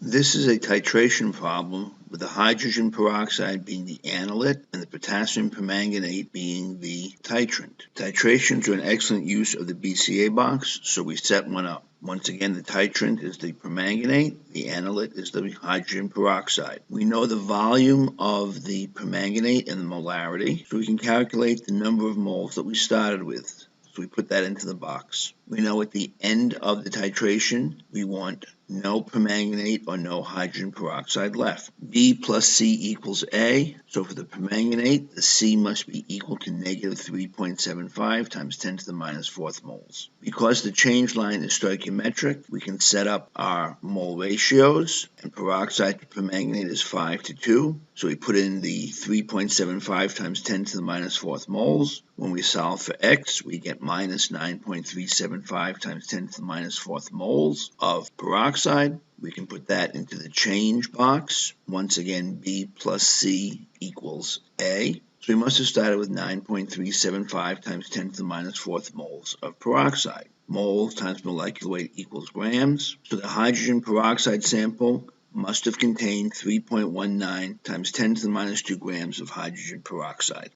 This is a titration problem with the hydrogen peroxide being the analyte and the potassium permanganate being the titrant. Titrations are an excellent use of the BCA box, so we set one up. Once again, the titrant is the permanganate, the analyte is the hydrogen peroxide. We know the volume of the permanganate and the molarity, so we can calculate the number of moles that we started with. So we put that into the box. We know at the end of the titration, we want no permanganate or no hydrogen peroxide left. B plus C equals A. So for the permanganate, the C must be equal to negative 3.75 times 10 to the minus fourth moles. Because the change line is stoichiometric, we can set up our mole ratios, and peroxide to permanganate is 5 to 2. So we put in the 3.75 times 10 to the minus fourth moles. When we solve for X, we get minus 9.375 times 10 to the minus fourth moles of peroxide. We can put that into the change box. Once again, B plus C equals A. So we must have started with 9.375 times 10 to the minus fourth moles of peroxide. Moles times molecular weight equals grams. So the hydrogen peroxide sample must have contained 3.19 times 10 to the minus 2 grams of hydrogen peroxide.